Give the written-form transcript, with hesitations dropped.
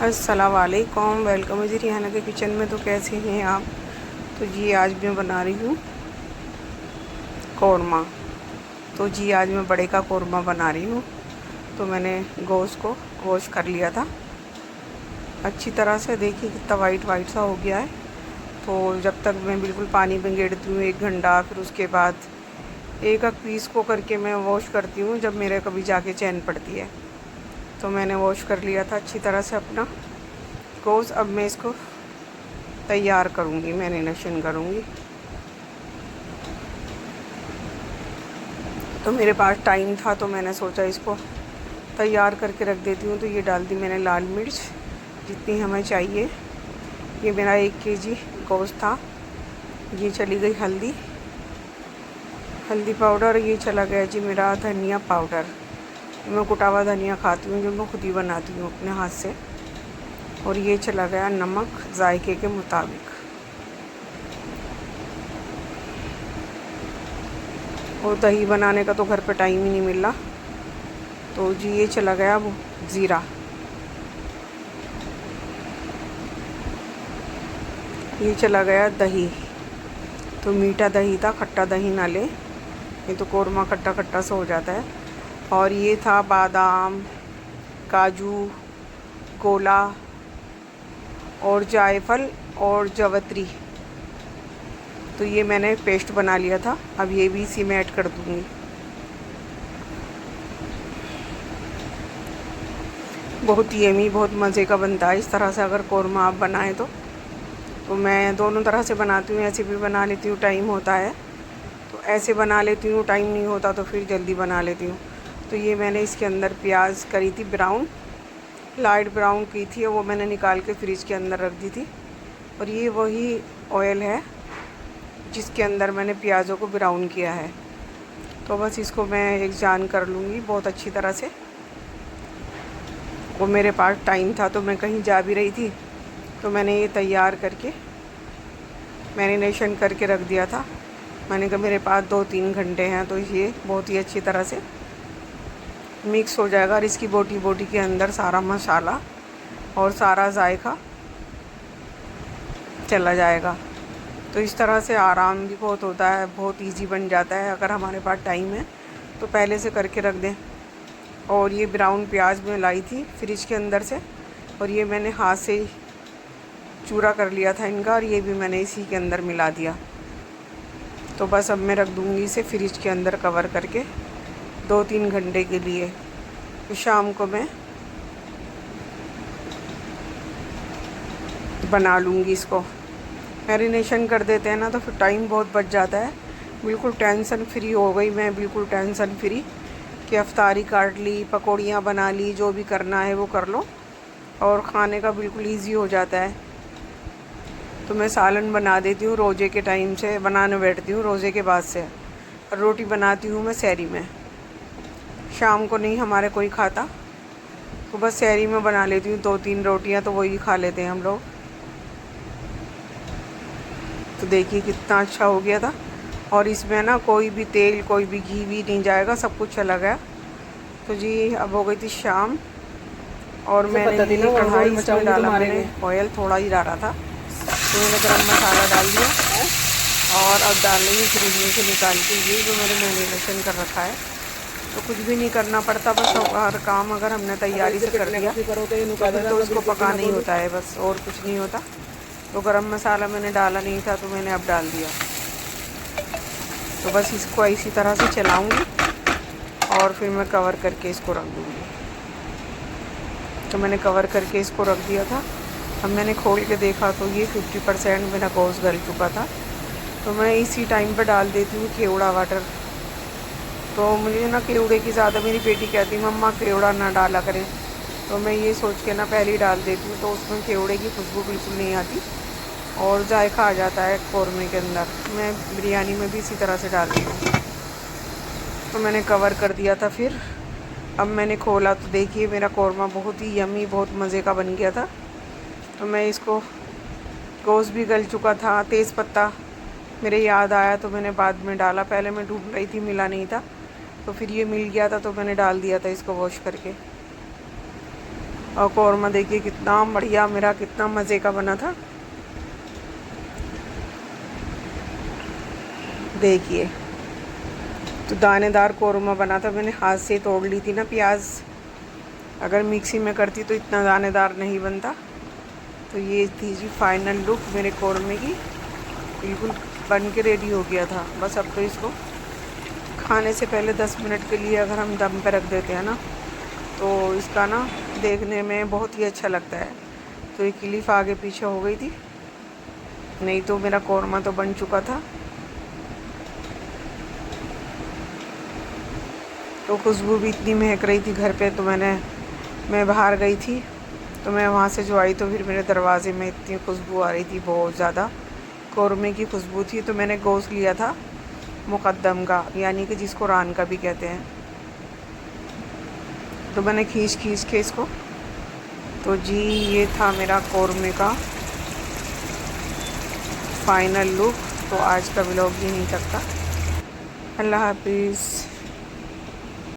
अस्सलाम वालेकुम, वेलकम है जी रिहाना के किचन में। तो कैसे हैं आप? तो जी आज मैं बना रही हूँ कौरमा। तो जी आज मैं बड़े का कौरमा बना रही हूँ। तो मैंने गोश्त को वॉश कर लिया था अच्छी तरह से। देखिए कितना वाइट वाइट सा हो गया है। तो जब तक मैं बिल्कुल पानी में गेड़ती हूँ 1 घंटा, फिर उसके बाद एक एक पीस को करके मैं वॉश करती हूँ जब मेरे कभी जाके चैन पड़ती है। तो मैंने वॉश कर लिया था अच्छी तरह से अपना गोश्त। अब मैं इसको तैयार करूँगी, मैरिनेशन करूँगी। तो मेरे पास टाइम था तो मैंने सोचा इसको तैयार करके रख देती हूँ। तो ये डाल दी मैंने लाल मिर्च जितनी हमें चाहिए। ये मेरा 1 केजी गोश्त था। ये चली गई हल्दी पाउडर। ये चला गया जी मेरा धनिया पाउडर। मैं कुटा हुआ धनिया खाती हूँ जो मैं खुद ही बनाती हूँ अपने हाथ से। और ये चला गया नमक जायके के मुताबिक। और दही बनाने का तो घर पे टाइम ही नहीं मिल रहा। तो जी ये चला गया वो ज़ीरा। ये चला गया दही। तो मीठा दही था, खट्टा दही ना ले, ये तो कौरमा खट्टा खट्टा सा हो जाता है। और ये था बादाम, काजू, गोला और जायफल और जवत्री। तो ये मैंने पेस्ट बना लिया था। अब ये भी इसी में ऐड कर दूँगी। बहुत यमी, बहुत मज़े का बनता है इस तरह से अगर कौरमा आप बनाएं तो मैं दोनों तरह से बनाती हूँ। ऐसे भी बना लेती हूँ, टाइम होता है तो ऐसे बना लेती हूँ, टाइम नहीं होता तो फिर जल्दी बना लेती हूँ। तो ये मैंने इसके अंदर प्याज करी थी ब्राउन, लाइट ब्राउन की थी, और वो मैंने निकाल के फ्रिज के अंदर रख दी थी। और ये वही ऑयल है जिसके अंदर मैंने प्याज़ों को ब्राउन किया है। तो बस इसको मैं एक जान कर लूँगी बहुत अच्छी तरह से। वो मेरे पास टाइम था तो मैं कहीं जा भी रही थी तो मैंने ये तैयार करके मैरिनेशन करके रख दिया था। मैंने कहा मेरे पास 2-3 घंटे हैं तो ये बहुत ही अच्छी तरह से मिक्स हो जाएगा और इसकी बोटी बोटी के अंदर सारा मसाला और सारा जायका चला जाएगा। तो इस तरह से आराम भी बहुत होता है, बहुत इजी बन जाता है अगर हमारे पास टाइम है तो पहले से करके रख दें। और ये ब्राउन प्याज मैं लाई थी फ्रिज के अंदर से, और ये मैंने हाथ से ही चूरा कर लिया था इनका, और ये भी मैंने इसी के अंदर मिला दिया। तो बस अब मैं रख दूँगी इसे फ्रिज के अंदर कवर करके 2-3 घंटे के लिए। तो शाम को मैं बना लूँगी इसको। मैरिनेशन कर देते हैं ना तो फिर टाइम बहुत बच जाता है। बिल्कुल टेंशन फ्री हो गई मैं, बिल्कुल टेंशन फ्री कि अफ्तारी काट ली, पकौड़ियाँ बना ली, जो भी करना है वो कर लो और खाने का बिल्कुल ईजी हो जाता है। तो मैं सालन बना देती हूँ, रोज़े के टाइम से बनाने बैठती हूँ, रोज़े के बाद से। रोटी बनाती हूँ मैं सहरी में, शाम को नहीं हमारे कोई खाता तो बस सहरी में बना लेती हूँ 2-3 रोटियाँ, तो वही खा लेते हैं हम लोग। तो देखिए कितना अच्छा हो गया था। और इसमें ना कोई भी तेल, कोई भी घी भी नहीं जाएगा, सब कुछ चला गया। तो जी अब हो गई थी शाम और मैंने ये कढ़ाई इसमें डाला, मैंने ऑयल थोड़ा ही डाला था। तो मैंने गरम मसाला डाल दिया और अब डाल रही हूँ फ्रिज में से निकाल के ये जो मैंने मैरिनेशन कर रखा है। तो कुछ भी नहीं करना पड़ता, बस हर काम अगर हमने तैयारी से कर लिया तो उसको पकाना ही होता है, बस और कुछ नहीं होता। तो गरम मसाला मैंने डाला नहीं था तो मैंने अब डाल दिया। तो बस इसको इसी तरह से चलाऊँगी और फिर मैं कवर करके इसको रख दूँगी। तो मैंने कवर करके इसको रख दिया था। अब मैंने खोल के देखा तो ये 50% मेरा गोश्त गल चुका था। तो मैं इसी टाइम पर डाल देती हूँ केवड़ा वाटर। तो मुझे ना केवड़े की ज़्यादा, मेरी बेटी कहती मम्मा केवड़ा ना डाला करें, तो मैं ये सोच के ना पहले ही डाल देती हूँ। तो उसमें केवड़े की खुशबू बिल्कुल नहीं आती और जायका आ जाता है कौरमे के अंदर। मैं बिरयानी में भी इसी तरह से डालती हूँ। तो मैंने कवर कर दिया था। फिर अब मैंने खोला तो देखिए मेरा कौरमा बहुत ही यमी, बहुत मज़े का बन गया था। तो मैं इसको, गोश्त भी गल चुका था, तेज़पत्ता मेरे याद आया तो मैंने बाद में डाला, पहले मैं ढूंढ रही थी मिला नहीं था, तो फिर ये मिल गया था तो मैंने डाल दिया था इसको वॉश करके। और कौरमा देखिए कितना बढ़िया मेरा, कितना मज़े का बना था। देखिए तो दानेदार कौरमा बना था, मैंने हाथ से तोड़ ली थी ना प्याज, अगर मिक्सी में करती तो इतना दानेदार नहीं बनता। तो ये थी जी फाइनल लुक मेरे कौरमे की, बिल्कुल बन के रेडी हो गया था। बस अब तो इसको खाने से पहले 10 मिनट के लिए अगर हम दम पे रख देते हैं ना, तो इसका ना देखने में बहुत ही अच्छा लगता है। तो ये क्लिप आगे पीछे हो गई थी, नहीं तो मेरा कौरमा तो बन चुका था। तो खुशबू भी इतनी महक रही थी घर पे, तो मैं बाहर गई थी, तो मैं वहाँ से जो आई तो फिर मेरे दरवाज़े में इतनी खुशबू आ रही थी, बहुत ज़्यादा कौरमे की खुशबू थी। तो मैंने गोश्त लिया था मुक़द्दम का, यानी कि जिसको रान का भी कहते हैं। तो मैंने खींच के इसको, तो जी ये था मेरा कौरमे का फाइनल लुक। तो आज का व्लॉग यहीं तक था। अल्लाह हाफिज़।